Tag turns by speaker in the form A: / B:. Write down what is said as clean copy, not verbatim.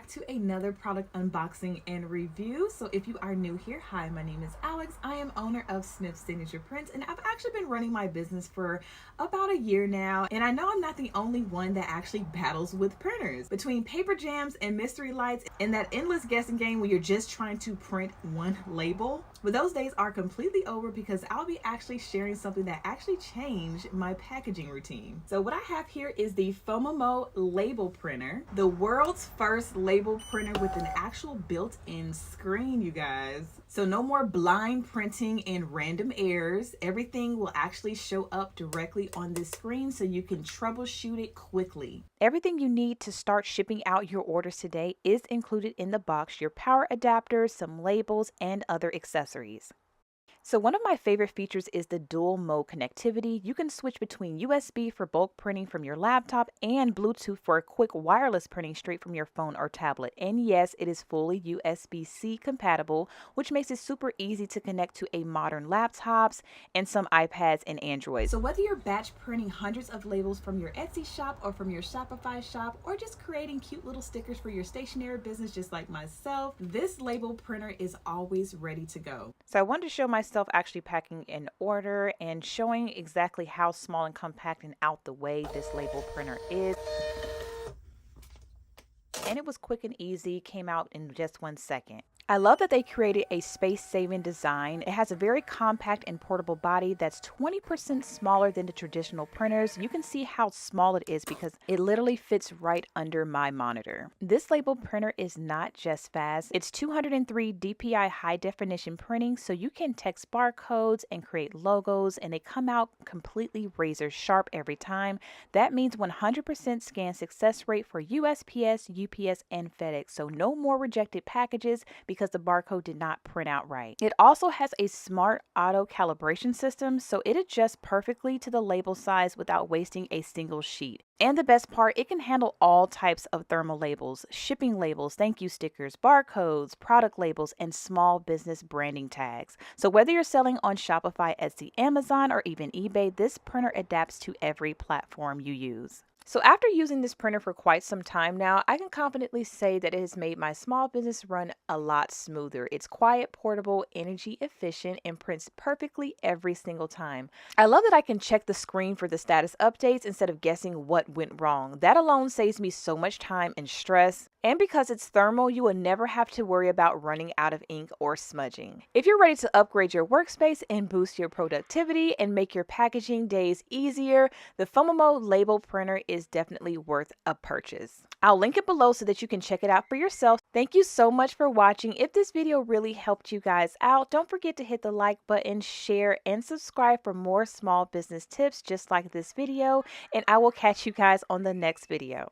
A: back to another product unboxing and review. So if you are new here, hi, my name is Alex. I am owner of Sniff Signature Prints, and I've actually been running my business for about a year now. And I know I'm not the only one that actually battles with printers. Between paper jams and mystery lights and that endless guessing game where you're just trying to print one label, but those days are completely over because I'll be actually sharing something that actually changed my packaging routine. So what I have here is the Phomemo Label Printer, the world's first label printer with an actual built-in screen, you guys. So no more blind printing and random errors. Everything will actually show up directly on this screen so you can troubleshoot it quickly. Everything you need to start shipping out your orders today is included in the box: your power adapters, some labels, and other accessories. So one of my favorite features is the dual mode connectivity. You can switch between USB for bulk printing from your laptop and Bluetooth for a quick wireless printing straight from your phone or tablet. And yes, it is fully USB-C compatible, which makes it super easy to connect to a modern laptops and some iPads and Androids. So whether you're batch printing hundreds of labels from your Etsy shop or from your Shopify shop, or just creating cute little stickers for your stationery business just like myself, this label printer is always ready to go. So I wanted to show myself actually packing an order and showing exactly how small and compact and out the way this label printer is. And it was quick and easy, came out in just 1 second. I love that they created a space-saving design. It has a very compact and portable body that's 20% smaller than the traditional printers. You can see how small it is because it literally fits right under my monitor. This label printer is not just fast. It's 203 DPI high definition printing, so you can text barcodes and create logos, and they come out completely razor sharp every time. That means 100% scan success rate for USPS, UPS, and FedEx, so no more rejected packages because the barcode did not print out right. It also has a smart auto calibration system, so it adjusts perfectly to the label size without wasting a single sheet. And the best part, it can handle all types of thermal labels, shipping labels, thank you stickers, barcodes, product labels, and small business branding tags. So whether you're selling on Shopify, Etsy, Amazon, or even eBay, this printer adapts to every platform you use. So after using this printer for quite some time now, I can confidently say that it has made my small business run a lot smoother. It's quiet, portable, energy efficient, and prints perfectly every single time. I love that I can check the screen for the status updates instead of guessing what went wrong. That alone saves me so much time and stress. And because it's thermal, you will never have to worry about running out of ink or smudging. If you're ready to upgrade your workspace and boost your productivity and make your packaging days easier, the Phomemo Label Printer is definitely worth a purchase. I'll link it below so that you can check it out for yourself. Thank you so much for watching. If this video really helped you guys out, don't forget to hit the like button, share, and subscribe for more small business tips just like this video, and I will catch you guys on the next video.